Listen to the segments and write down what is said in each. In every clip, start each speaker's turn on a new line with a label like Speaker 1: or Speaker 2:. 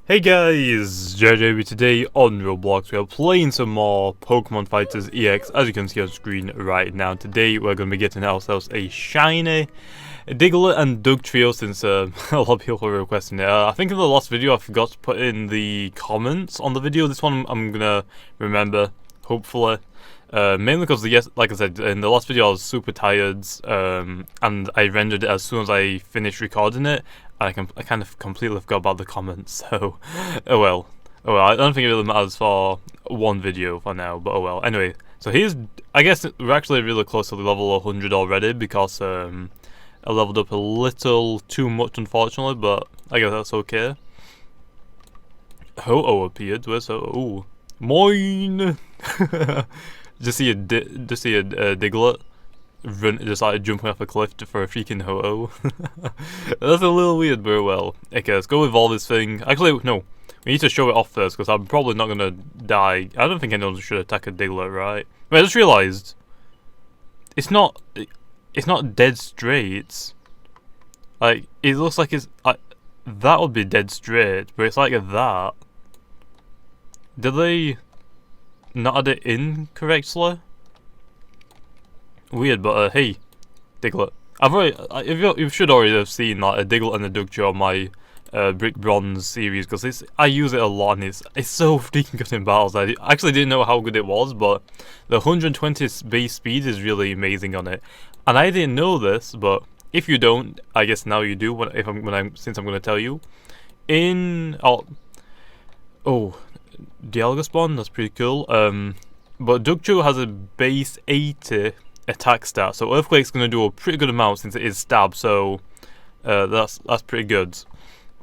Speaker 1: Hey guys, JJB. Today on Roblox we are playing some more Pokemon Fighters EX, as you can see on screen right now. Today we're going to be getting ourselves a shiny Diglett and Dugtrio, since a lot of people were requesting it. I think in the last video I forgot to put in the comments on the video. This one I'm going to remember, hopefully. Mainly because, yes, like I said, in the last video I was super tired, and I rendered it as soon as I finished recording it. I kind of completely forgot about the comments, so oh well. Oh well, I don't think it really matters for one video for now, but oh well. Anyway, so I guess we're actually really close to the level 100 already, because I leveled up a little too much, unfortunately, but I guess that's okay. Ho-Oh appeared. Where's Ho-Oh? Ooh. Mine! Just see a Diglett just like jumping off a cliff for a freaking Ho-Oh. That's a little weird, but well. Okay, let's go evolve this thing. Actually, no. We need to show it off first, because I'm probably not gonna die. I don't think anyone should attack a Diglett, right? Wait, I just realised. It's not dead straight. Like, it looks like it's... that would be dead straight, but it's like that. Did they not add it in correctly? Weird, but hey, Diglett. You should already have seen like a Diglett and a Dugtrio on my Brick Bronze series, because I use it a lot, and it's so freaking good in battles. I actually didn't know how good it was, but the 120 base speed is really amazing on it. And I didn't know this, but if you don't, I guess now you do. Since I'm going to tell you, Dialga spawn, that's pretty cool. But Dugtrio has a base 80 attack stat, so Earthquake's going to do a pretty good amount since it is stab, so that's pretty good.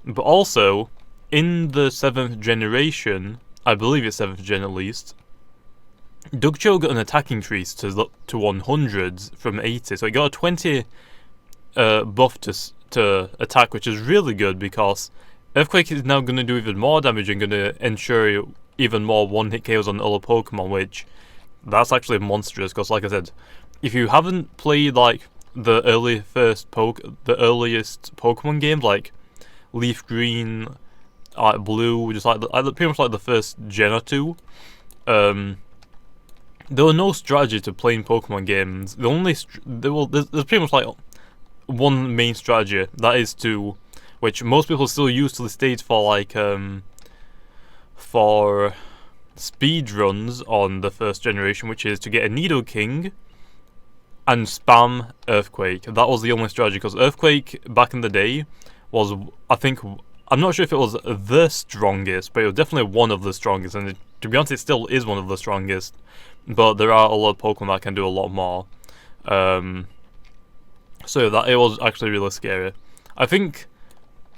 Speaker 1: But also, in the 7th generation, I believe it's 7th gen at least, Dugtrio got an attack increase to 100 from 80, so it got a 20 buff to attack, which is really good, because Earthquake is now going to do even more damage and going to ensure even more one-hit KOs on other Pokemon, which that's actually monstrous, because like I said, if you haven't played like the earliest Pokemon games, like Leaf Green, Blue, just like pretty much like the first gen or two, there were no strategy to playing Pokemon games. There's pretty much like one main strategy, that is which most people still use to this date for like for speed runs on the first generation, which is to get a Nidoking and spam Earthquake. That was the only strategy, because Earthquake back in the day was, I'm not sure if it was the strongest, but it was definitely one of the strongest, and to be honest, it still is one of the strongest, but there are a lot of Pokemon that can do a lot more. So that it was actually really scary. I think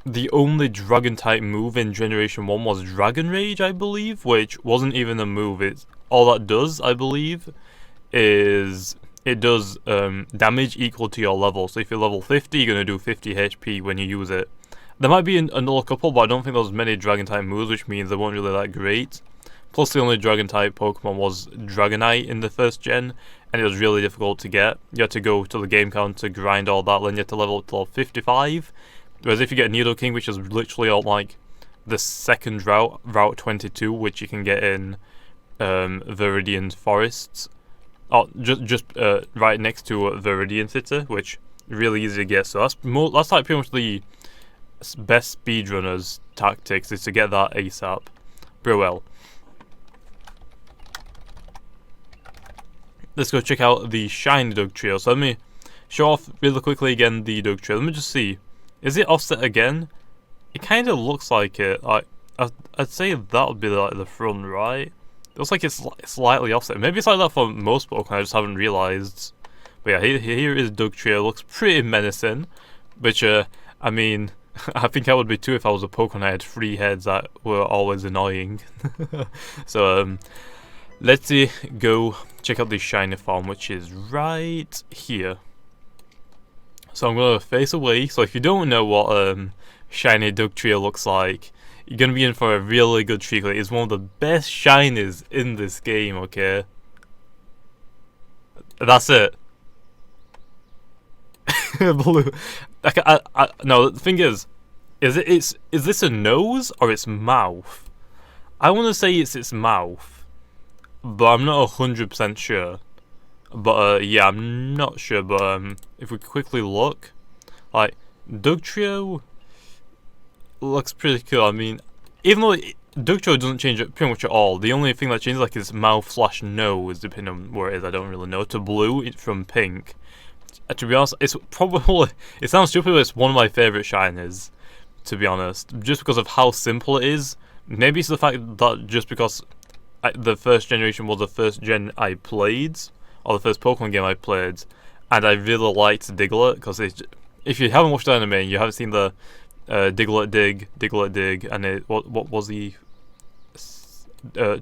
Speaker 1: the only Dragon-type move in Generation 1 was Dragon Rage, I believe, which wasn't even a move. All that does, I believe, is it does damage equal to your level. So if you're level 50, you're going to do 50 HP when you use it. There might be another couple, but I don't think there's many Dragon-type moves, which means they weren't really that great. Plus, the only Dragon-type Pokemon was Dragonite in the first gen, and it was really difficult to get. You had to go to the game count to grind all that, then you had to level up to level 55. Whereas if you get Nidoking, which is literally on like the second Route 22, which you can get in Viridian Forests, just right next to Viridian City, which really easy to get. So that's like pretty much the best speedrunners tactics, is to get that ASAP. Pretty well. Let's go check out the shiny Dugtrio. So let me show off really quickly again the Dugtrio. Let me just see. Is it offset again? It kind of looks like it. I'd say that would be like the front, right? It looks like it's slightly offset. Maybe it's like that for most Pokemon, I just haven't realised. But yeah, here is Dugtrio. Looks pretty menacing. Which, I mean, I think I would be too if I was a Pokemon I had 3 heads that were always annoying. So, let's go check out the shiny farm, which is right here. So I'm going to face away. So if you don't know what shiny Dugtrio looks like, you're going to be in for a really good treat. It's one of the best shinies in this game, okay? That's it. Blue. No, the thing is, Is this a nose or its mouth? I want to say it's its mouth, but I'm not 100% sure. But yeah, I'm not sure. But if we quickly look, like Dugtrio looks pretty cool. I mean, even though Dugtrio doesn't change it pretty much at all, the only thing that changes like is mouth / nose, depending on where it is. I don't really know. To blue from pink. To be honest, it's probably it sounds stupid, but it's one of my favorite shinies. To be honest, just because of how simple it is. Maybe it's the fact that just because the first generation was the first gen I played, or the first Pokemon game I played, and I really liked Diglett, because if you haven't watched the anime and you haven't seen the Diglett Dig, and what was the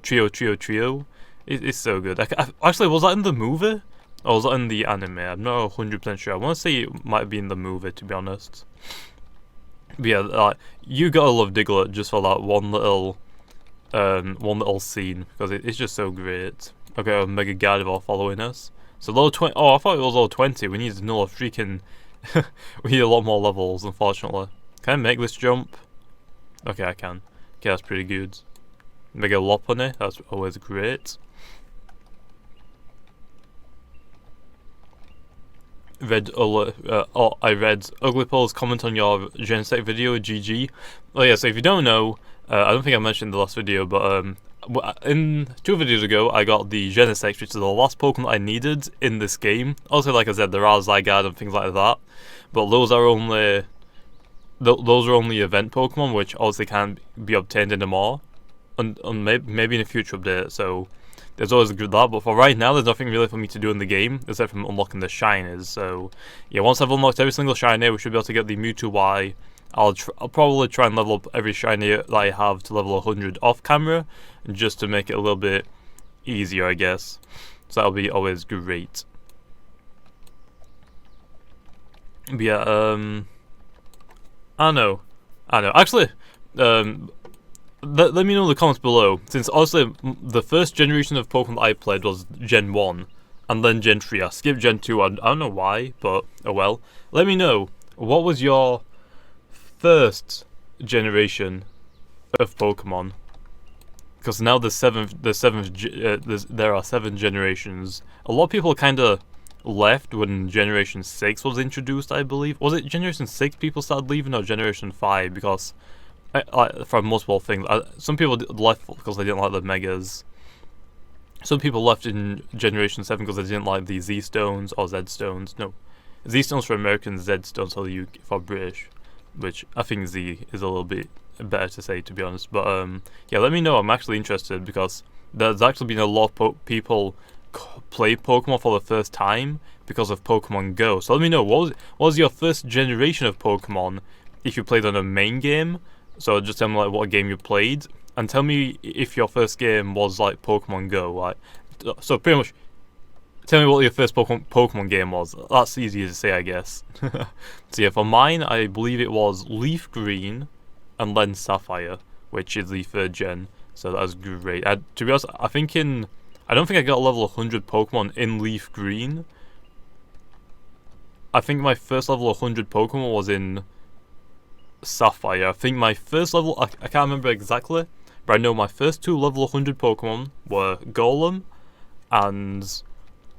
Speaker 1: Trio? It's so good. Actually, was that in the movie? Or was that in the anime? I'm not 100% sure. I want to say it might be in the movie, to be honest. But yeah, you gotta love Diglett just for that one little scene, because it's just so great. Okay, a Mega Gardevoir following us. So level 20. Oh, I thought it was level 20. We need another freaking. We need a lot more levels, unfortunately. Can I make this jump? Okay, I can. Okay, that's pretty good. Mega Lopunny, that's always great. I read Uglypole's comment on your Genesect video, GG. Oh yeah, so if you don't know, I don't think I mentioned in the last video, but in 2 videos ago, I got the Genesect, which is the last Pokemon I needed in this game. Also, like I said, there are Zygarde and things like that, but those are only event Pokemon, which obviously can't be obtained anymore, and maybe in a future update. So there's always that, but for right now, there's nothing really for me to do in the game except from unlocking the shinies. So yeah, once I've unlocked every single shiny, we should be able to get the Mewtwo Y. I'll probably try and level up every shiny that I have to level 100 off camera, just to make it a little bit easier, I guess. So that'll be always great. But yeah, I know. Actually, let me know in the comments below, since honestly the first generation of Pokemon that I played was Gen 1, and then Gen 3. I skipped Gen 2, I don't know why, but oh well. Let me know, what was your first generation of Pokemon? Because now there are 7 generations. A lot of people kind of left when Generation 6 was introduced, I believe. Was it Generation 6 people started leaving, or Generation 5? Because for multiple things. Some people left because they didn't like the Megas. Some people left in Generation 7 because they didn't like the Z Stones or Z Stones. No, Z Stones for Americans, Z Stones for British. Which I think Z is a little bit better to say, to be honest. But yeah, let me know. I'm actually interested, because there's actually been a lot of people play Pokemon for the first time because of Pokemon Go. So let me know, what was your first generation of Pokemon if you played on a main game? So just tell me like what game you played, and tell me if your first game was like Pokemon Go. Like, so pretty much, tell me what your first Pokemon game was. That's easier to say, I guess. So yeah, for mine, I believe it was Leaf Green, and then Sapphire, which is the 3rd gen. So that was great. To be honest, I don't think I got level 100 Pokemon in Leaf Green. I think my first level 100 Pokemon was in Sapphire. I think my first level, I can't remember exactly, but I know my first 2 level 100 Pokemon were Golem and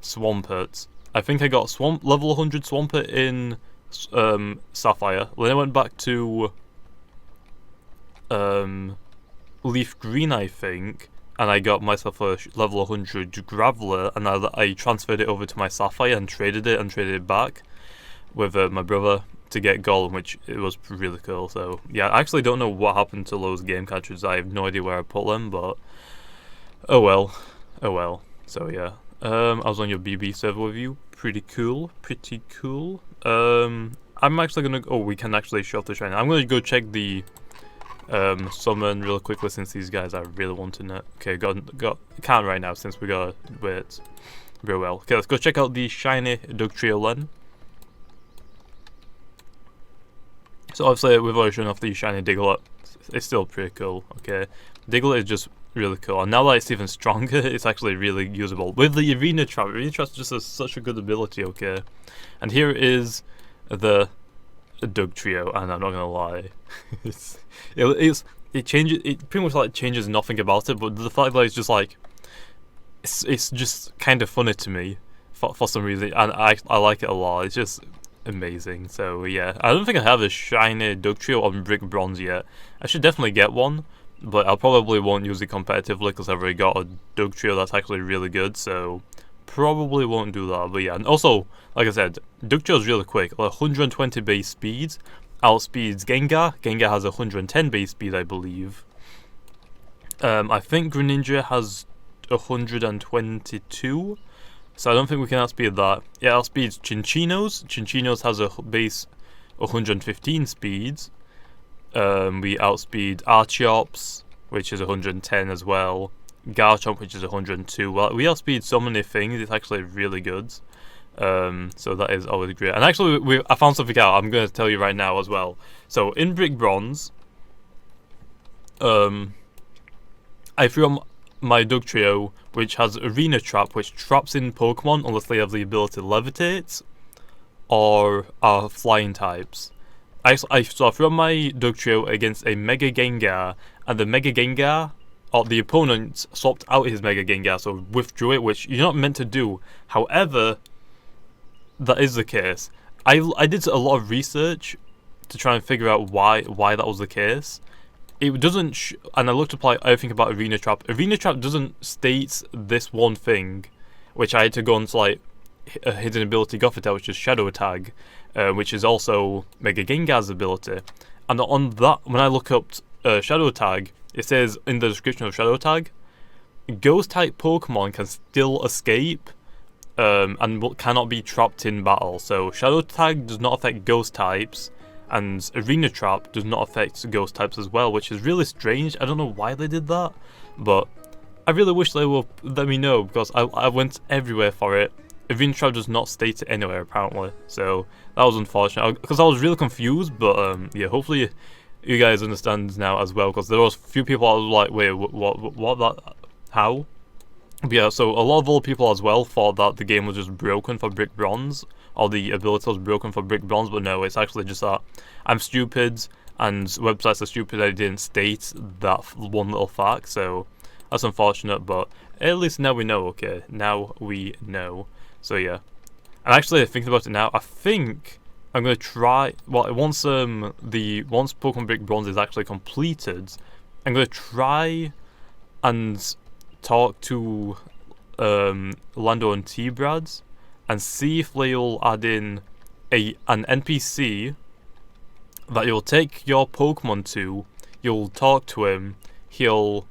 Speaker 1: Swampert. I think I got level 100 Swampert in Sapphire. Then I went back to Leaf Green, I think, and I got myself a level 100 Graveler, and I transferred it over to my Sapphire and traded it back with my brother to get Golem, which it was really cool. So yeah, I actually don't know what happened to those game cartridges. I have no idea where I put them, but oh well. So yeah, I was on your BB server with you. Pretty cool. I'm actually gonna. Oh, we can actually show off the shiny. I'm gonna go check the summon real quickly, since these guys are really wanting it. Okay, can't right now since we gotta wait real well. Okay, let's go check out the shiny Dugtrio then. So obviously we've already shown off the shiny Diglett. It's still pretty cool. Okay, Diglett is just really cool, and now that it's even stronger, it's actually really usable with the Arena Trap. Arena Trap just has such a good ability. Okay, and here is the a Dugtrio, and I'm not gonna lie, it changes. It pretty much like changes nothing about it, but the fact that it's just like it's just kind of funny to me for some reason, and I like it a lot. It's just amazing. So yeah, I don't think I have a shiny Dugtrio on Brick Bronze yet. I should definitely get one, but I probably won't use it competitively because I've already got a Dugtrio that's actually really good. So probably won't do that. But yeah, and also like I said, Dugtrio is really quick. Like 120 base speed, outspeeds Gengar. Gengar has 110 base speed, I believe. I think Greninja has 122. So I don't think we can outspeed that. Yeah, outspeeds Chinchino's. Chinchino's has a base 115 speeds. We outspeed Archeops, which is 110 as well. Garchomp, which is 102. Well, we outspeed so many things, it's actually really good. So that is always great. And actually, I found something out. I'm going to tell you right now as well. So in Brick Bronze, I threw my Dugtrio, which has Arena Trap, which traps in Pokemon unless they have the ability to levitate or are flying types. So I threw my Dugtrio against a Mega Gengar, and the Mega Gengar, or the opponent, swapped out his Mega Gengar, so withdrew it, which you're not meant to do. However, that is the case. I did a lot of research to try and figure out why that was the case. It doesn't, and I looked up like everything about Arena Trap. Arena Trap doesn't state this one thing, which I had to go onto like a hidden ability Gothita, which is Shadow Tag, which is also Mega Gengar's ability. And on that, when I look up Shadow Tag, it says in the description of Shadow Tag, Ghost type Pokemon can still escape, and cannot be trapped in battle. So Shadow Tag does not affect Ghost types. And Arena Trap does not affect Ghost types as well, which is really strange. I don't know why they did that, but I really wish they would let me know, because I went everywhere for it. Arena Trap does not state it anywhere, apparently, so that was unfortunate, because I was really confused, but yeah, hopefully you guys understand now as well, because there was a few people that were like, wait, what that, how? But yeah, so a lot of other people as well thought that the game was just broken for Brick Bronze, or the ability was broken for Brick Bronze, but no, it's actually just that I'm stupid, and websites are stupid. I didn't state that one little fact, so that's unfortunate, but at least now we know, okay? Now we know. So yeah. And actually, thinking about it now, I think I'm going to try, well, once Pokemon Brick Bronze is actually completed, I'm going to try and talk to Lando and T-Brads and see if they'll add in an NPC that you'll take your Pokemon to, you'll talk to him, he'll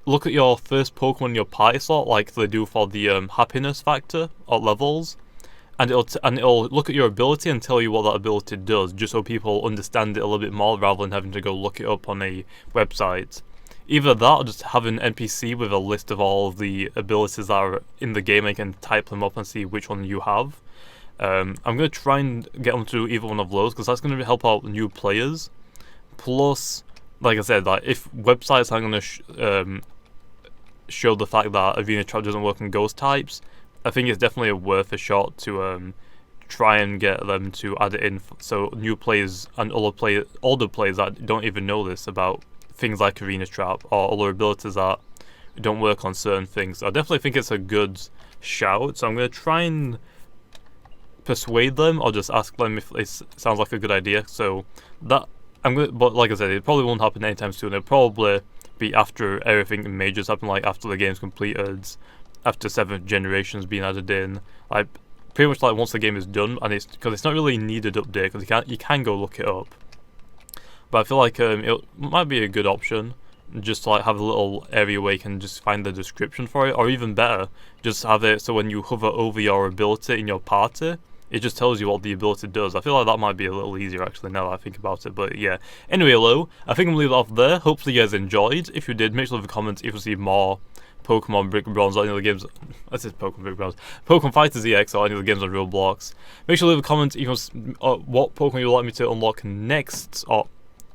Speaker 1: look at your first Pokemon in your party slot like they do for the happiness factor or levels, and it'll look at your ability and tell you what that ability does, just so people understand it a little bit more rather than having to go look it up on a website. Either that or just have an NPC with a list of all of the abilities that are in the game and you can type them up and see which one you have. I'm going to try and get onto either one of those because that's going to help out new players. Plus, like I said, like if websites are going to show the fact that Arena Trap doesn't work on ghost types, I think it's definitely worth a shot to try and get them to add it in so new players and older players that don't even know this about things like Arena Trap or other abilities that don't work on certain things. I definitely think it's a good shout, so I'm going to try and persuade them or just ask them if it sounds like a good idea. So that but like I said, it probably won't happen anytime soon. It'll probably be after everything majors happen, like after the game's completed, after 7th generation's been added in, like pretty much like once the game is done, and because it's not really needed update because you can go look it up. But I feel like it might be a good option, just to like have a little area where you can just find the description for it, or even better, just have it so when you hover over your ability in your party, it just tells you what the ability does. I feel like that might be a little easier actually now that I think about it, but yeah. Anyway, hello, I think I'm going to leave it off there. Hopefully you guys enjoyed. If you did, make sure to leave a comment if you see more Pokemon Brick Bronze or any of the games. I said Pokemon Brick Bronze. Pokemon Fighters EX or any of the games on Roblox. Make sure to leave a comment if what Pokemon you'd like me to unlock next, or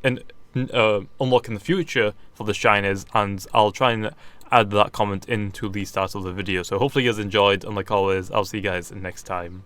Speaker 1: unlock in the future for the shinies, and I'll try and add that comment into the start of the video. So hopefully you guys enjoyed, and like always, I'll see you guys next time.